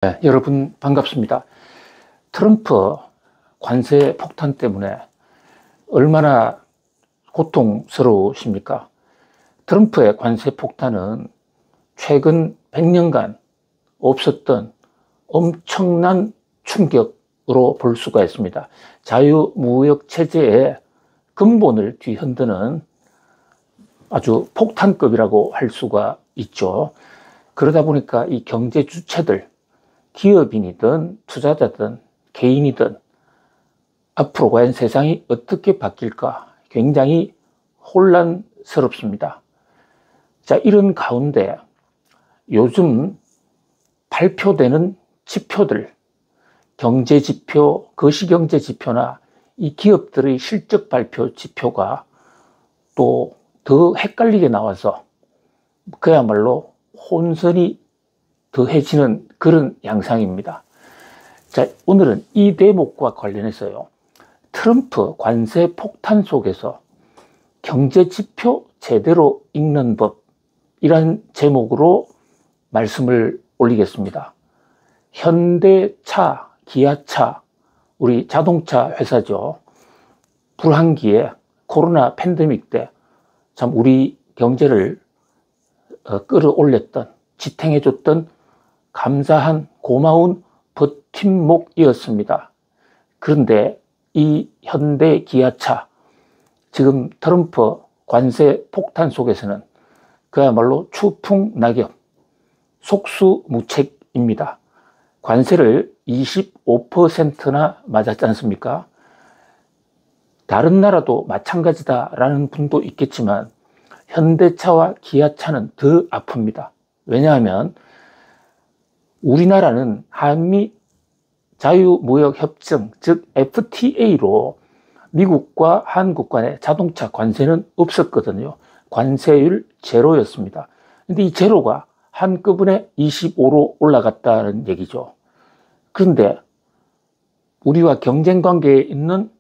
네, 여러분 반갑습니다. 트럼프 관세 폭탄 때문에 얼마나 고통스러우십니까? 트럼프의 관세 폭탄은 최근 100년간 없었던 엄청난 충격으로 볼 수가 있습니다. 자유무역 체제의 근본을 뒤흔드는 아주 폭탄급이라고 할 수가 있죠. 그러다 보니까 이 경제 주체들, 기업인이든 투자자든 개인이든 앞으로 과연 세상이 어떻게 바뀔까 굉장히 혼란스럽습니다. 자, 이런 가운데 요즘 발표되는 지표들, 경제지표, 거시경제지표나 이 기업들의 실적 발표 지표가 또 더 헷갈리게 나와서 그야말로 혼선이 더해지는 그런 양상입니다. 자, 오늘은 이 대목과 관련해서요, 트럼프 관세 폭탄 속에서 경제지표 제대로 읽는 법, 이란 제목으로 말씀을 올리겠습니다. 현대차, 기아차, 우리 자동차 회사죠. 불황기에 코로나 팬데믹 때 참 우리 경제를 끌어올렸던, 지탱해줬던 감사한 고마운 버팀목이었습니다. 그런데 이 현대 기아차, 지금 트럼프 관세 폭탄 속에서는 그야말로 추풍낙엽, 속수무책입니다. 관세를 25%나 맞았지 않습니까? 다른 나라도 마찬가지다라는 분도 있겠지만 현대차와 기아차는 더 아픕니다. 왜냐하면 우리나라는 한미 자유무역협정, 즉 FTA로 미국과 한국 간의 자동차 관세는 없었거든요. 관세율 제로였습니다. 근데 이 제로가 한꺼번에 25로 올라갔다는 얘기죠. 그런데 우리와 경쟁 관계에 있는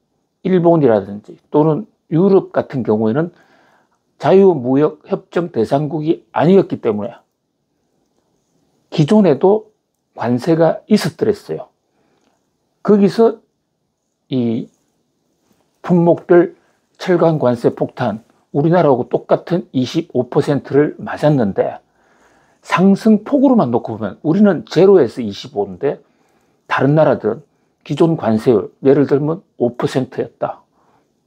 일본이라든지 또는 유럽 같은 경우에는 자유무역협정 대상국이 아니었기 때문에 기존에도 관세가 있었더랬어요. 거기서 이 품목별 철강 관세 폭탄, 우리나라하고 똑같은 25%를 맞았는데 상승폭으로만 놓고 보면 우리는 제로에서 25인데 다른 나라들은 기존 관세율, 예를 들면 5%였다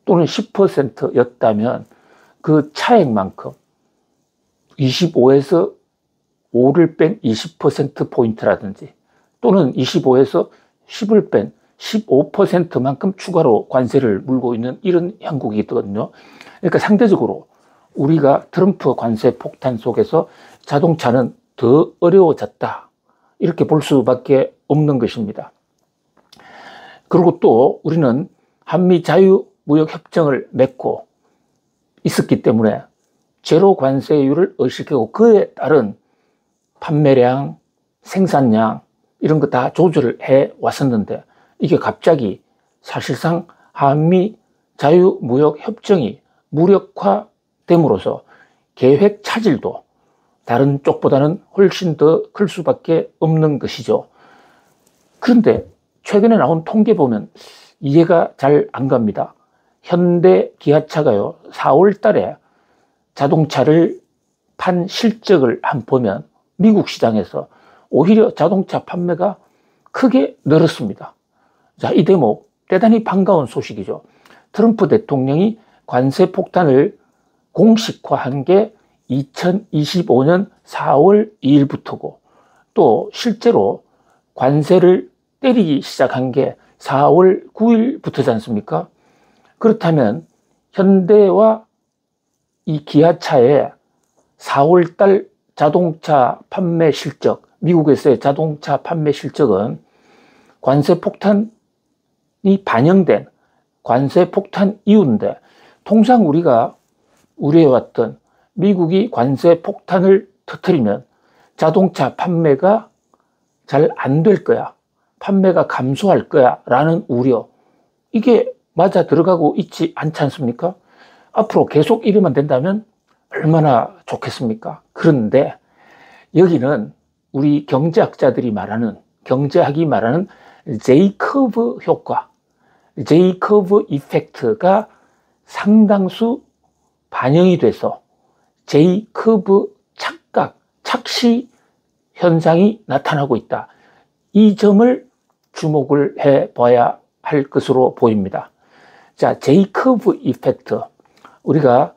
또는 10%였다면 그 차액만큼 25에서 5를 뺀 20%포인트라든지 또는 25에서 10을 뺀 15%만큼 추가로 관세를 물고 있는 이런 형국이거든요. 그러니까 상대적으로 우리가 트럼프 관세 폭탄 속에서 자동차는 더 어려워졌다, 이렇게 볼 수밖에 없는 것입니다. 그리고 또 우리는 한미 자유무역협정을 맺고 있었기 때문에 제로 관세율을 의식하고 그에 따른 판매량, 생산량 이런 거 다 조절을 해 왔었는데 이게 갑자기 사실상 한미 자유무역협정이 무력화됨으로써 계획 차질도 다른 쪽보다는 훨씬 더 클 수밖에 없는 것이죠. 그런데 최근에 나온 통계 보면 이해가 잘 안 갑니다. 현대 기아차가요, 4월 달에 자동차를 판 실적을 한번 보면 미국 시장에서 오히려 자동차 판매가 크게 늘었습니다. 자, 이 대목 대단히 반가운 소식이죠. 트럼프 대통령이 관세 폭탄을 공식화한 게 2025년 4월 2일부터고 또 실제로 관세를 때리기 시작한 게 4월 9일부터지 않습니까? 그렇다면 현대와 이 기아차의 4월 달 자동차 판매 실적, 미국에서의 자동차 판매 실적은 관세 폭탄이 반영된 관세 폭탄 이후인데, 통상 우리가 우려해왔던 미국이 관세 폭탄을 터뜨리면 자동차 판매가 잘 안 될 거야, 판매가 감소할 거야 라는 우려, 이게 맞아 들어가고 있지 않지 않습니까? 앞으로 계속 이러면 된다면 얼마나 좋겠습니까? 그런데 여기는 우리 경제학자들이 말하는 경제학이 말하는 J-커브 효과, J-커브 이펙트가 상당수 반영이 돼서 J-커브 착각, 착시 현상이 나타나고 있다. 이 점을 주목을 해봐야 할 것으로 보입니다. 자, J-커브 이펙트. 우리가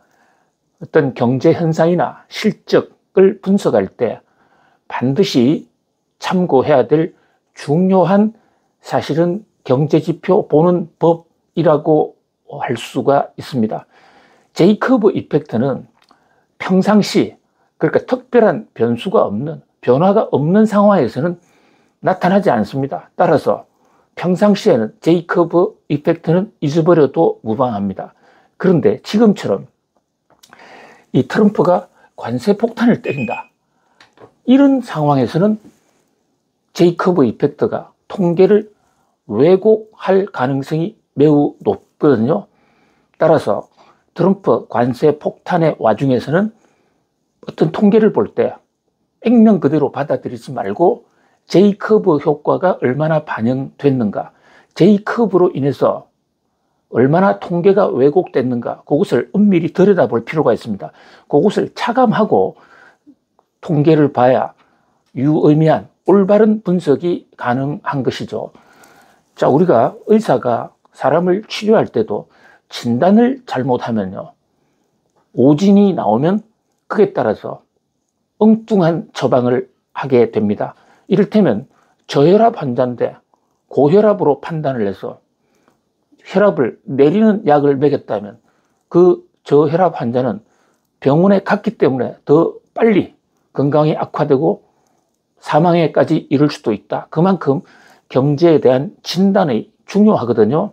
어떤 경제 현상이나 실적을 분석할 때 반드시 참고해야 될 중요한 사실은 경제지표 보는 법이라고 할 수가 있습니다. J-커브 이펙트는 평상시, 그러니까 특별한 변수가 없는, 변화가 없는 상황에서는 나타나지 않습니다. 따라서 평상시에는 J-커브 이펙트는 잊어버려도 무방합니다. 그런데 지금처럼 이 트럼프가 관세 폭탄을 때린다. 이런 상황에서는 J-커브 이펙트가 통계를 왜곡할 가능성이 매우 높거든요. 따라서 트럼프 관세 폭탄의 와중에서는 어떤 통계를 볼 때 액면 그대로 받아들이지 말고 J-커브 효과가 얼마나 반영됐는가, J-커브로 인해서 얼마나 통계가 왜곡됐는가, 그것을 은밀히 들여다볼 필요가 있습니다. 그것을 차감하고 통계를 봐야 유의미한 올바른 분석이 가능한 것이죠. 자, 우리가 의사가 사람을 치료할 때도 진단을 잘못하면요, 오진이 나오면 그에 따라서 엉뚱한 처방을 하게 됩니다. 이를테면 저혈압 환자인데 고혈압으로 판단을 해서 혈압을 내리는 약을 먹였다면 그 저혈압 환자는 병원에 갔기 때문에 더 빨리 건강이 악화되고 사망에까지 이를 수도 있다. 그만큼 경제에 대한 진단이 중요하거든요.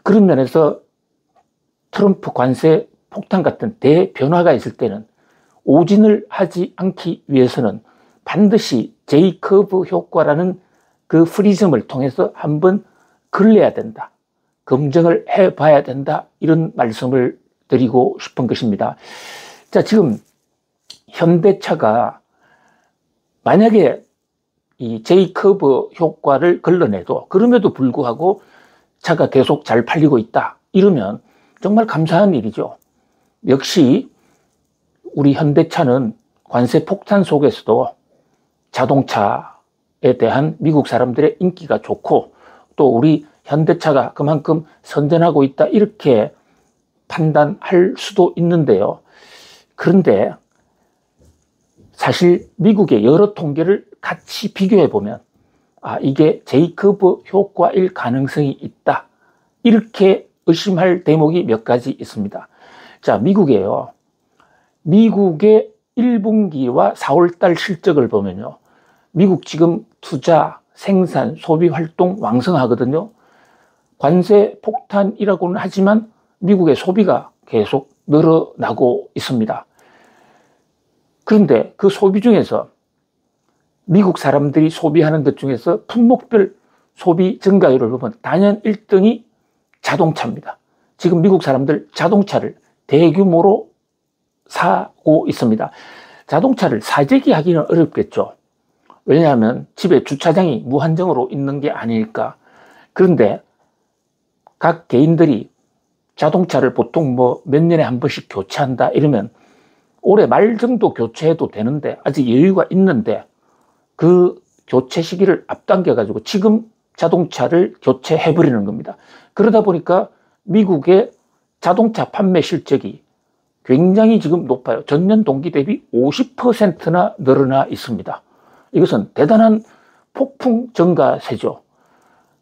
그런 면에서 트럼프 관세 폭탄 같은 대변화가 있을 때는 오진을 하지 않기 위해서는 반드시 J-커브 효과라는 그 프리즘을 통해서 한번 걸려야 된다. 검증을 해봐야 된다. 이런 말씀을 드리고 싶은 것입니다. 자, 지금 현대차가 만약에 이 J-커브 효과를 걸러내도 그럼에도 불구하고 차가 계속 잘 팔리고 있다. 이러면 정말 감사한 일이죠. 역시 우리 현대차는 관세 폭탄 속에서도 자동차에 대한 미국 사람들의 인기가 좋고 또 우리 현대차가 그만큼 선전하고 있다 이렇게 판단할 수도 있는데요. 그런데 사실 미국의 여러 통계를 같이 비교해 보면 이게 J-커브 효과일 가능성이 있다 이렇게 의심할 대목이 몇 가지 있습니다. 자, 미국의 1분기와 4월달 실적을 보면요, 미국 지금 투자, 생산, 소비 활동 왕성하거든요. 관세 폭탄이라고는 하지만 미국의 소비가 계속 늘어나고 있습니다. 그런데 그 소비 중에서 미국 사람들이 소비하는 것 중에서 품목별 소비 증가율을 보면 단연 1등이 자동차입니다. 지금 미국 사람들 자동차를 대규모로 사고 있습니다. 자동차를 사재기 하기는 어렵겠죠. 왜냐하면 집에 주차장이 무한정으로 있는 게 아닐까. 그런데 각 개인들이 자동차를 보통 몇 년에 한 번씩 교체한다 이러면 올해 말 정도 교체해도 되는데 아직 여유가 있는데 그 교체 시기를 앞당겨 가지고 지금 자동차를 교체해버리는 겁니다. 그러다 보니까 미국의 자동차 판매 실적이 굉장히 지금 높아요. 전년 동기 대비 50%나 늘어나 있습니다. 이것은 대단한 폭풍 증가세죠.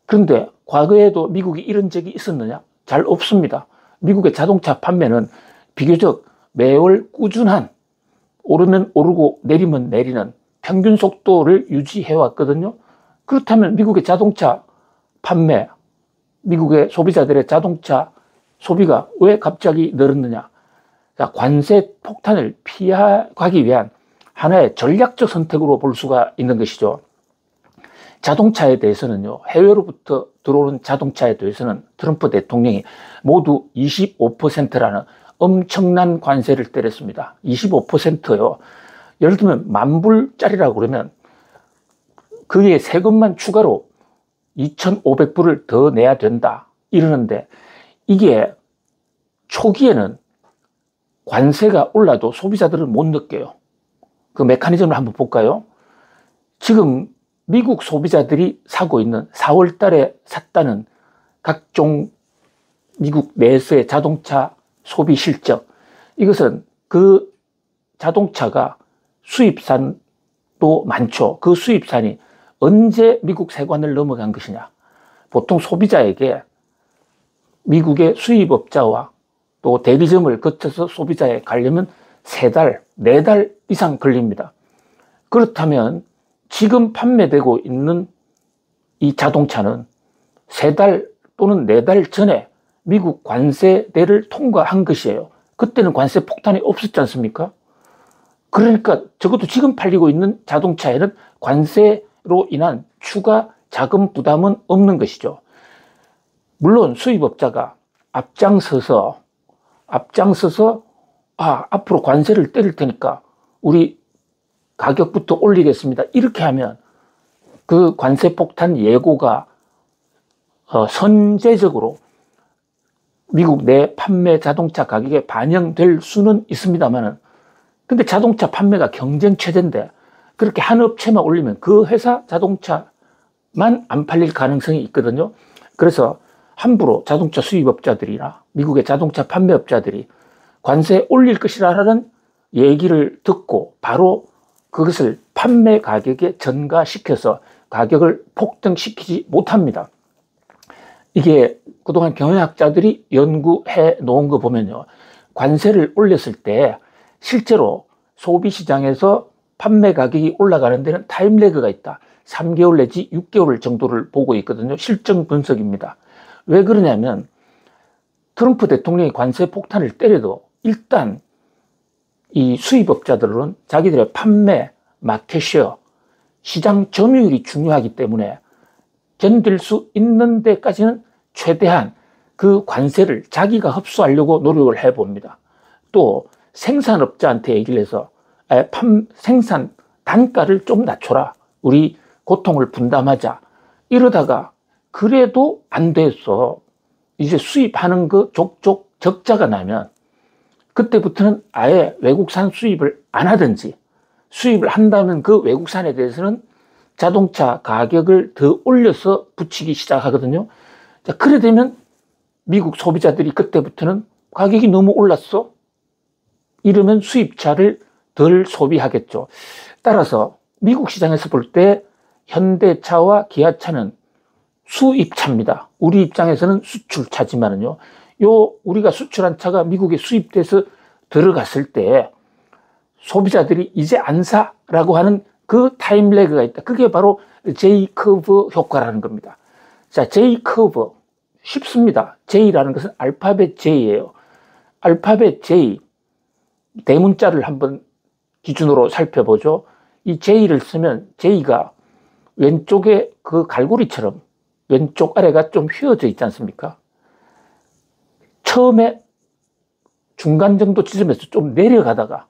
그런데 과거에도 미국이 이런 적이 있었느냐? 잘 없습니다. 미국의 자동차 판매는 비교적 매월 꾸준한 오르면 오르고 내리면 내리는 평균 속도를 유지해 왔거든요. 그렇다면 미국의 자동차 판매, 미국의 소비자들의 자동차 소비가 왜 갑자기 늘었느냐? 자, 관세 폭탄을 피하기 위한 하나의 전략적 선택으로 볼 수가 있는 것이죠. 자동차에 대해서는요, 해외로부터 들어오는 자동차에 대해서는 트럼프 대통령이 모두 25%라는 엄청난 관세를 때렸습니다. 25%요. 예를 들면 10,000불짜리라고 그러면 그게 세금만 추가로 2,500불을 더 내야 된다 이러는데, 이게 초기에는 관세가 올라도 소비자들은 못 느껴요. 그 메커니즘을 한번 볼까요? 지금 미국 소비자들이 사고 있는 4월 달에 샀다는 각종 미국 내에서의 자동차 소비 실적, 이것은 그 자동차가 수입산도 많죠. 그 수입산이 언제 미국 세관을 넘어간 것이냐. 보통 소비자에게 미국의 수입업자와 또 대리점을 거쳐서 소비자에 가려면 3달, 4달 이상 걸립니다. 그렇다면 지금 판매되고 있는 이 자동차는 3달 또는 4달 전에 미국 관세대를 통과한 것이에요. 그때는 관세 폭탄이 없었지 않습니까? 그러니까 적어도 지금 팔리고 있는 자동차에는 관세로 인한 추가 자금 부담은 없는 것이죠. 물론 수입업자가 앞장서서 앞으로 관세를 때릴 테니까 우리 가격부터 올리겠습니다, 이렇게 하면 그 관세 폭탄 예고가 선제적으로 미국 내 판매 자동차 가격에 반영될 수는 있습니다만은, 근데 자동차 판매가 경쟁 최대인데 그렇게 한 업체만 올리면 그 회사 자동차만 안 팔릴 가능성이 있거든요. 그래서 함부로 자동차 수입업자들이나 미국의 자동차 판매업자들이 관세 올릴 것이라는 얘기를 듣고 바로 그것을 판매 가격에 전가시켜서 가격을 폭등시키지 못합니다. 이게 그동안 경영학자들이 연구해 놓은 거 보면요, 관세를 올렸을 때 실제로 소비시장에서 판매 가격이 올라가는 데는 타임래그가 있다. 3개월 내지 6개월 정도를 보고 있거든요. 실정 분석입니다. 왜 그러냐면 트럼프 대통령이 관세 폭탄을 때려도 일단 이 수입업자들은 자기들의 판매, 마켓쉐어, 시장 점유율이 중요하기 때문에 견딜 수 있는 데까지는 최대한 그 관세를 자기가 흡수하려고 노력을 해봅니다. 또 생산업자한테 얘기를 해서 생산 단가를 좀 낮춰라, 우리 고통을 분담하자, 이러다가 그래도 안 돼서 이제 수입하는 거 족족 적자가 나면 그때부터는 아예 외국산 수입을 안 하든지, 수입을 한다면 그 외국산에 대해서는 자동차 가격을 더 올려서 붙이기 시작하거든요. 자, 그래 되면 미국 소비자들이 그때부터는 가격이 너무 올랐어, 이러면 수입차를 덜 소비하겠죠. 따라서 미국 시장에서 볼 때 현대차와 기아차는 수입차입니다. 우리 입장에서는 수출차지만은요, 우리가 수출한 차가 미국에 수입돼서 들어갔을 때 소비자들이 이제 안 사라고 하는 그 타임래그가 있다. 그게 바로 J-커브 효과라는 겁니다. 자, J-커브 쉽습니다. J라는 것은 알파벳 J예요. 알파벳 J, 대문자를 한번 기준으로 살펴보죠. 이 J를 쓰면 J가 왼쪽에 그 갈고리처럼 왼쪽 아래가 좀 휘어져 있지 않습니까? 처음에 중간 정도 지점에서 좀 내려가다가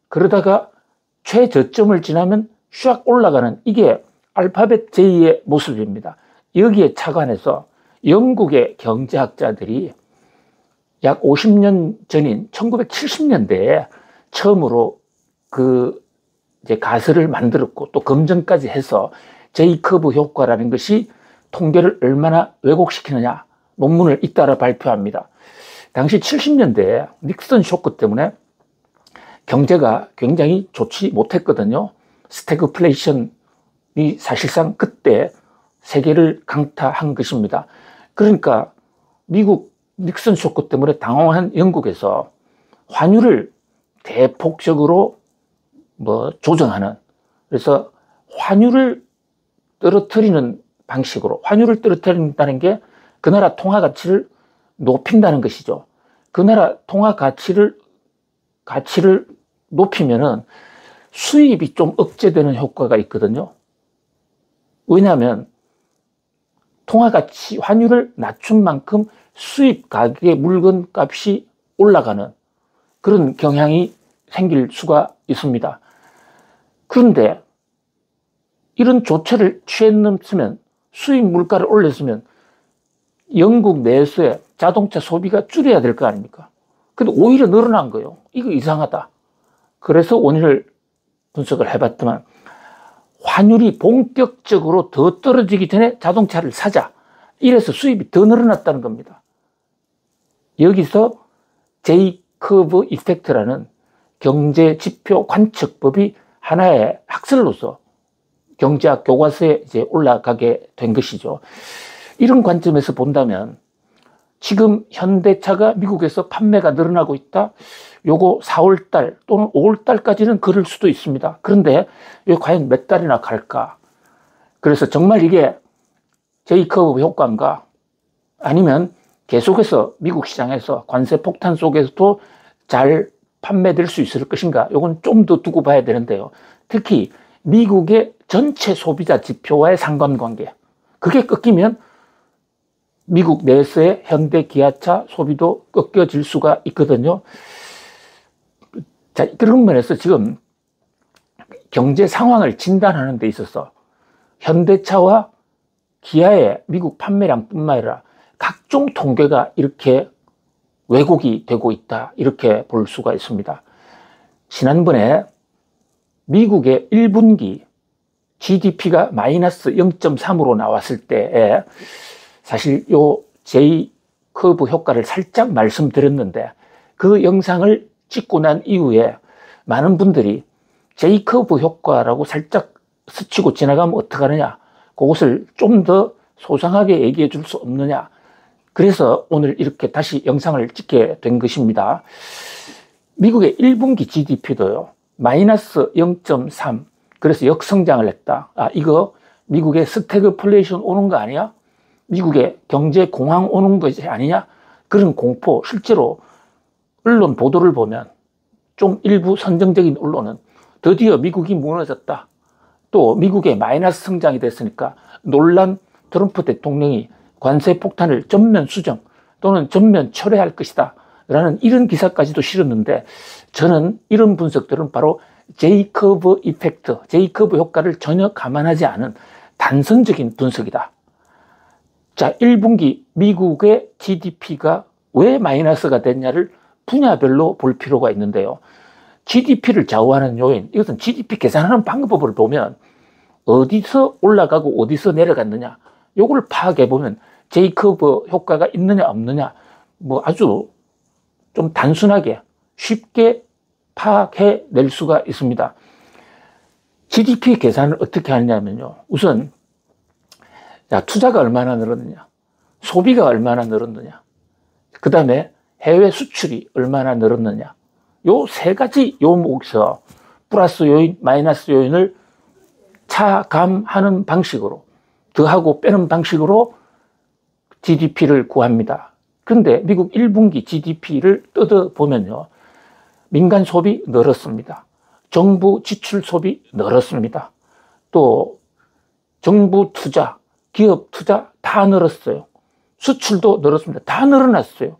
그러다가 최저점을 지나면 샥 올라가는, 이게 알파벳 J의 모습입니다. 여기에 착안해서 영국의 경제학자들이 약 50년 전인 1970년대에 처음으로 이제 가설을 만들었고 또 검증까지 해서 J-커브 효과라는 것이 통계를 얼마나 왜곡시키느냐 논문을 잇따라 발표합니다. 당시 70년대에 닉슨 쇼크 때문에 경제가 굉장히 좋지 못했거든요. 스태그플레이션이 사실상 그때 세계를 강타한 것입니다. 그러니까 미국 닉슨 쇼크 때문에 당황한 영국에서 환율을 대폭적으로 조정하는, 그래서 환율을 떨어뜨리는 방식으로, 환율을 떨어뜨린다는 게 그 나라 통화 가치를 높인다는 것이죠. 그 나라 통화 가치를 높이면은 수입이 좀 억제되는 효과가 있거든요. 왜냐하면 통화 가치, 환율을 낮춘 만큼 수입 가격의 물건 값이 올라가는 그런 경향이 생길 수가 있습니다. 그런데 이런 조처를 취했으면 수입 물가를 올렸으면 영국 내에서의 자동차 소비가 줄여야 될 거 아닙니까? 근데 오히려 늘어난 거예요. 이거 이상하다. 그래서 원인을 분석을 해봤더만 환율이 본격적으로 더 떨어지기 전에 자동차를 사자. 이래서 수입이 더 늘어났다는 겁니다. 여기서 제이커브 이펙트라는 경제 지표 관측법이 하나의 학설로서 경제학 교과서에 이제 올라가게 된 것이죠. 이런 관점에서 본다면 지금 현대차가 미국에서 판매가 늘어나고 있다. 요거 4월달 또는 5월달까지는 그럴 수도 있습니다. 그런데 이게 과연 몇 달이나 갈까? 그래서 정말 이게 제이커브 효과인가? 아니면 계속해서 미국 시장에서 관세 폭탄 속에서도 잘 판매될 수 있을 것인가? 요건 좀 더 두고 봐야 되는데요. 특히 미국의 전체 소비자 지표와의 상관관계. 그게 꺾이면 미국 내에서의 현대 기아차 소비도 꺾여질 수가 있거든요. 자, 그런 면에서 지금 경제 상황을 진단하는 데 있어서 현대차와 기아의 미국 판매량뿐만 아니라 각종 통계가 이렇게 왜곡이 되고 있다. 이렇게 볼 수가 있습니다. 지난번에 미국의 1분기 GDP가 마이너스 0.3으로 나왔을 때에 사실 요 제이커브 효과를 살짝 말씀드렸는데 그 영상을 찍고 난 이후에 많은 분들이 제이커브 효과라고 살짝 스치고 지나가면 어떡하느냐, 그것을 좀 더 소상하게 얘기해 줄 수 없느냐, 그래서 오늘 이렇게 다시 영상을 찍게 된 것입니다. 미국의 1분기 GDP도요 마이너스 0.3, 그래서 역성장을 했다. 아, 이거 미국의 스태그플레이션 오는 거 아니야? 미국의 경제 공황 오는 것이 아니냐? 그런 공포, 실제로 언론 보도를 보면 좀 일부 선정적인 언론은 드디어 미국이 무너졌다. 또 미국의 마이너스 성장이 됐으니까 놀란 트럼프 대통령이 관세 폭탄을 전면 수정 또는 전면 철회할 것이다. 라는 이런 기사까지도 실었는데 저는 이런 분석들은 바로 제이커브 이펙트, 제이커브 효과를 전혀 감안하지 않은 단선적인 분석이다. 자, 1분기 미국의 GDP가 왜 마이너스가 됐냐를 분야별로 볼 필요가 있는데요. GDP를 좌우하는 요인, 이것은 GDP 계산하는 방법을 보면 어디서 올라가고 어디서 내려갔느냐, 요걸 파악해 보면 제이커브 효과가 있느냐 없느냐 뭐 아주 좀 단순하게 쉽게 파악해 낼 수가 있습니다. GDP 계산을 어떻게 하느냐면요. 우선 투자가 얼마나 늘었느냐, 소비가 얼마나 늘었느냐, 그 다음에 해외 수출이 얼마나 늘었느냐, 요 세 가지 요목에서 플러스 요인, 마이너스 요인을 차감하는 방식으로, 더하고 빼는 방식으로 GDP를 구합니다. 그런데 미국 1분기 GDP를 뜯어보면요, 민간 소비 늘었습니다. 정부 지출 소비 늘었습니다. 또 정부 투자, 기업 투자 다 늘었어요. 수출도 늘었습니다. 다 늘어났어요.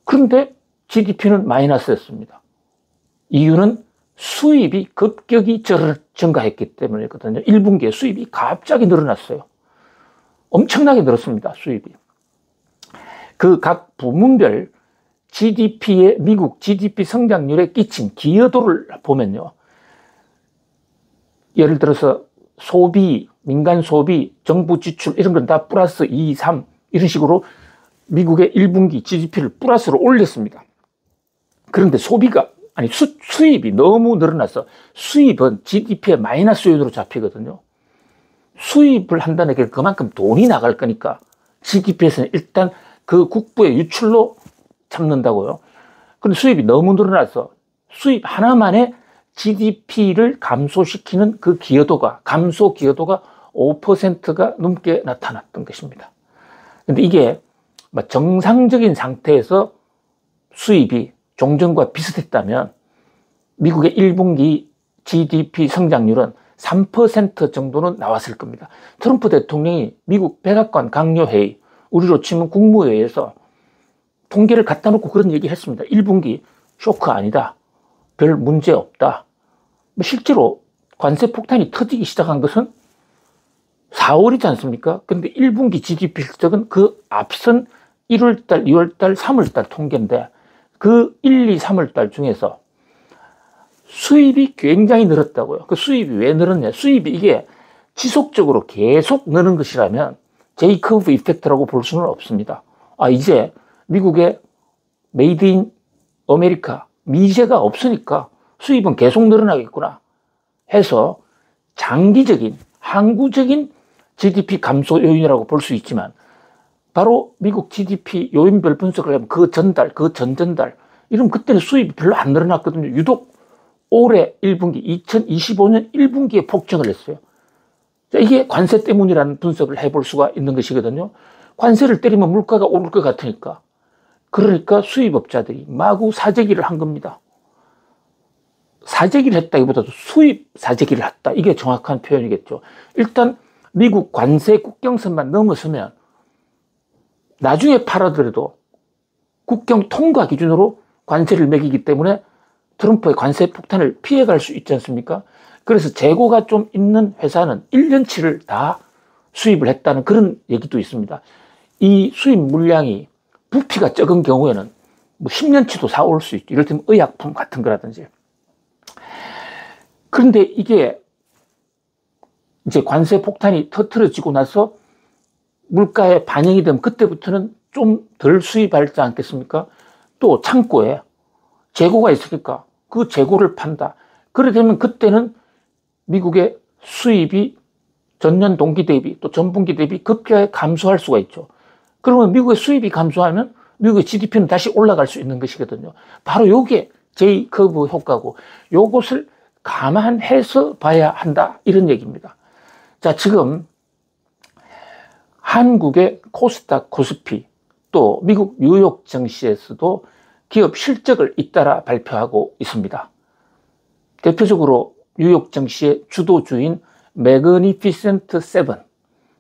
그런데 GDP는 마이너스였습니다. 이유는 수입이 급격히 증가했기 때문이거든요. 1분기에 수입이 갑자기 늘어났어요. 엄청나게 늘었습니다. 수입이. 그 각 부문별 GDP의 미국 GDP 성장률에 끼친 기여도를 보면요. 예를 들어서 소비, 민간 소비, 정부 지출 이런 건 다 플러스 2, 3 이런 식으로 미국의 1분기 GDP를 플러스로 올렸습니다. 그런데 소비가 수입이 너무 늘어나서 수입은 GDP의 마이너스 요인으로 잡히거든요. 수입을 한다는 게 그만큼 돈이 나갈 거니까 GDP에서는 일단 그 국부의 유출로 잡는다고요. 그런데 수입이 너무 늘어나서 수입 하나만의 GDP를 감소시키는 그 기여도가, 감소 기여도가 5%가 넘게 나타났던 것입니다. 근데 이게 정상적인 상태에서 수입이 종전과 비슷했다면 미국의 1분기 GDP 성장률은 3% 정도는 나왔을 겁니다. 트럼프 대통령이 미국 백악관 강요회의, 우리로 치면 국무회의에서 통계를 갖다 놓고 그런 얘기 했습니다. 1분기 쇼크 아니다. 별 문제 없다. 실제로 관세 폭탄이 터지기 시작한 것은 4월이지 않습니까? 근데 1분기 GDP 실적은 그 앞선 1월달, 2월달, 3월달 통계인데 그 1, 2, 3월달 중에서 수입이 굉장히 늘었다고요. 그 수입이 왜 늘었냐? 수입이 이게 지속적으로 계속 느는 것이라면 제이커브 이펙트라고 볼 수는 없습니다. 이제 미국의 메이드 인 아메리카, 미제가 없으니까 수입은 계속 늘어나겠구나 해서 장기적인, 항구적인 GDP 감소 요인이라고 볼 수 있지만 바로 미국 GDP 요인별 분석을 하면 그 전달, 그 전전달, 이러면 그때는 수입이 별로 안 늘어났거든요. 유독 올해 1분기, 2025년 1분기에 폭증을 했어요. 이게 관세 때문이라는 분석을 해볼 수가 있는 것이거든요. 관세를 때리면 물가가 오를 것 같으니까. 그러니까 수입업자들이 마구 사재기를 한 겁니다. 사재기를 했다기보다도 수입 사재기를 했다. 이게 정확한 표현이겠죠. 일단 미국 관세 국경선만 넘어서면 나중에 팔아더라도 국경 통과 기준으로 관세를 매기기 때문에 트럼프의 관세 폭탄을 피해갈 수 있지 않습니까? 그래서 재고가 좀 있는 회사는 1년치를 다 수입을 했다는 그런 얘기도 있습니다. 이 수입 물량이 부피가 적은 경우에는 뭐 10년치도 사올 수 있죠. 이를테면 의약품 같은 거라든지. 그런데 이게 이제 관세 폭탄이 터트려지고 나서 물가에 반영이 되면 그때부터는 좀 덜 수입하지 않겠습니까? 또 창고에 재고가 있으니까 그 재고를 판다. 그렇게 되면 그때는 미국의 수입이 전년 동기 대비 또 전분기 대비 급격하게 감소할 수가 있죠. 그러면 미국의 수입이 감소하면 미국의 GDP는 다시 올라갈 수 있는 것이거든요. 바로 요게 J-커브 효과고 요것을 감안해서 봐야 한다. 이런 얘기입니다. 자, 지금 한국의 코스닥, 코스피 또 미국 뉴욕 증시에서도 기업 실적을 잇따라 발표하고 있습니다. 대표적으로 뉴욕 증시의 주도주인 매그니피센트 7,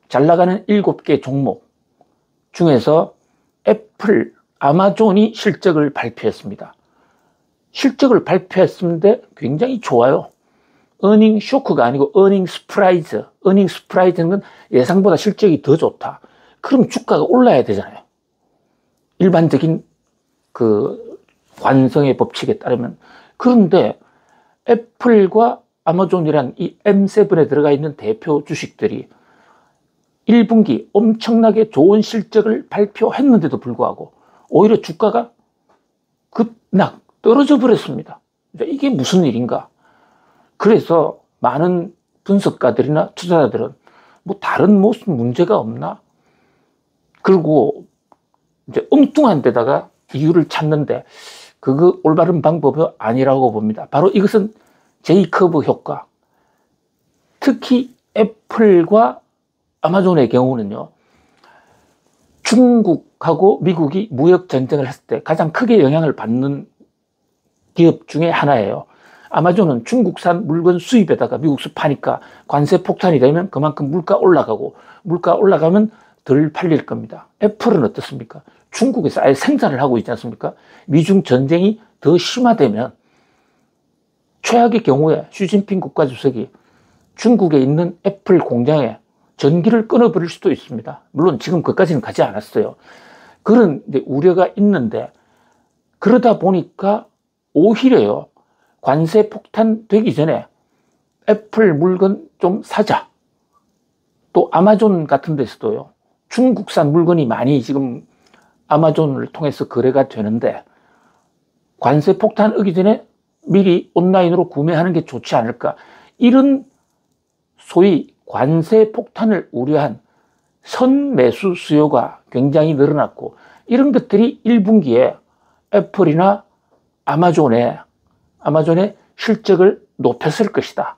잘 나가는 7개 종목 중에서 애플, 아마존이 실적을 발표했습니다. 실적을 발표했는데 굉장히 좋아요. 어닝 쇼크가 아니고 어닝 스프라이즈. 어닝 스프라이즈는 건 예상보다 실적이 더 좋다. 그럼 주가가 올라야 되잖아요. 일반적인 그 관성의 법칙에 따르면. 그런데 애플과 아마존이란 이 M7에 들어가 있는 대표 주식들이 1분기 엄청나게 좋은 실적을 발표했는데도 불구하고 오히려 주가가 급락 떨어져 버렸습니다. 이게 무슨 일인가? 그래서 많은 분석가들이나 투자자들은 뭐 다른 무슨 문제가 없나? 그리고 이제 엉뚱한 데다가 이유를 찾는데 그거 올바른 방법이 아니라고 봅니다. 바로 이것은 제이커브 효과. 특히 애플과 아마존의 경우는요, 중국하고 미국이 무역 전쟁을 했을 때 가장 크게 영향을 받는 기업 중에 하나예요. 아마존은 중국산 물건 수입에다가 미국서 파니까 관세 폭탄이 되면 그만큼 물가 올라가고 물가 올라가면 덜 팔릴 겁니다. 애플은 어떻습니까? 중국에서 아예 생산을 하고 있지 않습니까? 미중 전쟁이 더 심화되면 최악의 경우에 시진핑 국가주석이 중국에 있는 애플 공장에 전기를 끊어버릴 수도 있습니다. 물론 지금 그까지는 가지 않았어요. 그런 우려가 있는데 그러다 보니까 오히려요, 관세 폭탄 되기 전에 애플 물건 좀 사자. 또 아마존 같은 데서도요, 중국산 물건이 많이 지금 아마존을 통해서 거래가 되는데 관세 폭탄 오기 전에 미리 온라인으로 구매하는 게 좋지 않을까. 이런 소위 관세 폭탄을 우려한 선매수 수요가 굉장히 늘어났고 이런 것들이 1분기에 애플이나 아마존의 실적을 높였을 것이다.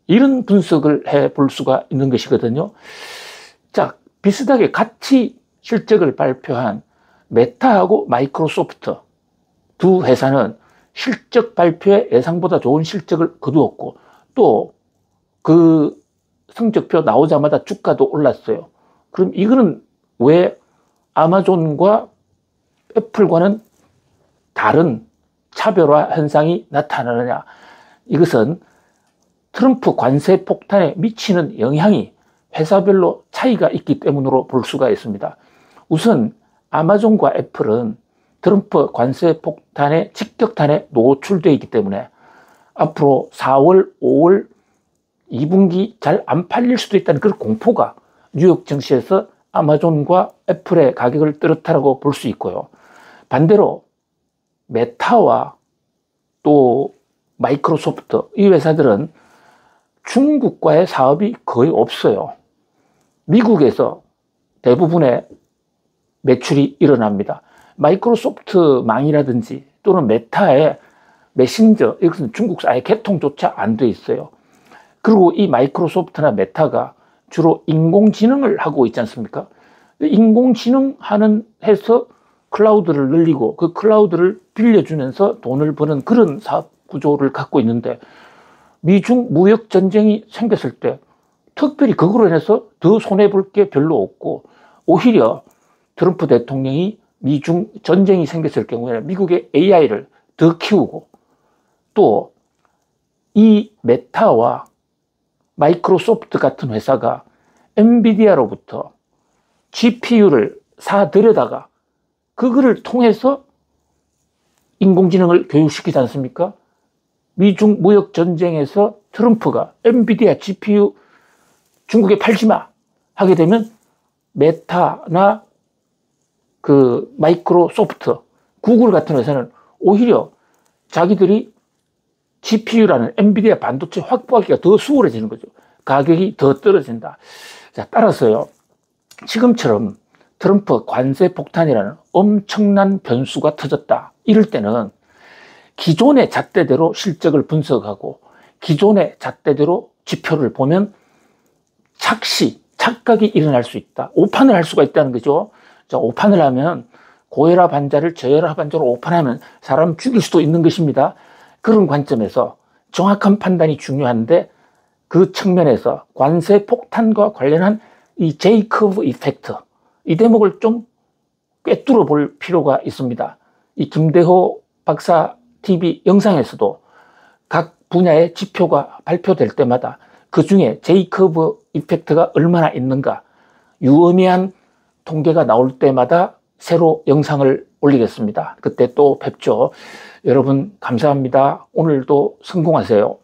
이런 분석을 해볼 수가 있는 것이거든요. 자, 비슷하게 같이 실적을 발표한 메타하고 마이크로소프트 두 회사는 실적 발표에 예상보다 좋은 실적을 거두었고 또 그 성적표 나오자마자 주가도 올랐어요. 그럼 이거는 왜 아마존과 애플과는 다른 차별화 현상이 나타나느냐? 이것은 트럼프 관세 폭탄에 미치는 영향이 회사별로 차이가 있기 때문으로 볼 수가 있습니다. 우선 아마존과 애플은 트럼프 관세 폭탄의 직격탄에 노출되어 있기 때문에 앞으로 4월, 5월 2분기 잘 안 팔릴 수도 있다는 그런 공포가 뉴욕 증시에서 아마존과 애플의 가격을 떨어뜨리라고 볼 수 있고요. 반대로 메타와 또 마이크로소프트, 이 회사들은 중국과의 사업이 거의 없어요. 미국에서 대부분의 매출이 일어납니다. 마이크로소프트망이라든지 또는 메타의 메신저, 이것은 중국사의 개통조차 안 돼 있어요. 그리고 이 마이크로소프트나 메타가 주로 인공지능을 하고 있지 않습니까? 인공지능 해서 클라우드를 늘리고 그 클라우드를 빌려주면서 돈을 버는 그런 사업 구조를 갖고 있는데, 미중 무역 전쟁이 생겼을 때 특별히 그거로 인해서 더 손해볼 게 별로 없고, 오히려 트럼프 대통령이 미중 전쟁이 생겼을 경우에는 미국의 AI를 더 키우고, 또 이 메타와 마이크로소프트 같은 회사가 엔비디아로부터 GPU를 사들여다가 그거를 통해서 인공지능을 교육시키지 않습니까? 미중 무역 전쟁에서 트럼프가 엔비디아 GPU 중국에 팔지 마 하게 되면 메타나 그 마이크로소프트, 구글 같은 회사는 오히려 자기들이 GPU라는 엔비디아 반도체 확보하기가 더 수월해지는 거죠. 가격이 더 떨어진다. 자, 따라서요, 지금처럼 트럼프 관세 폭탄이라는 엄청난 변수가 터졌다. 이럴 때는 기존의 잣대대로 실적을 분석하고 기존의 잣대대로 지표를 보면 착각이 일어날 수 있다. 오판을 할 수가 있다는 거죠. 자, 오판을 하면 고혈압 환자를 저혈압 환자로 오판하면 사람 죽일 수도 있는 것입니다. 그런 관점에서 정확한 판단이 중요한데, 그 측면에서 관세 폭탄과 관련한 이 제이커브 이펙트, 이 대목을 좀 꿰뚫어 볼 필요가 있습니다. 이 김대호 박사 TV 영상에서도 각 분야의 지표가 발표될 때마다 그 중에 제이커브 이펙트가 얼마나 있는가, 유의미한 통계가 나올 때마다 새로 영상을 올리겠습니다. 그때 또 뵙죠. 여러분 감사합니다. 오늘도 성공하세요.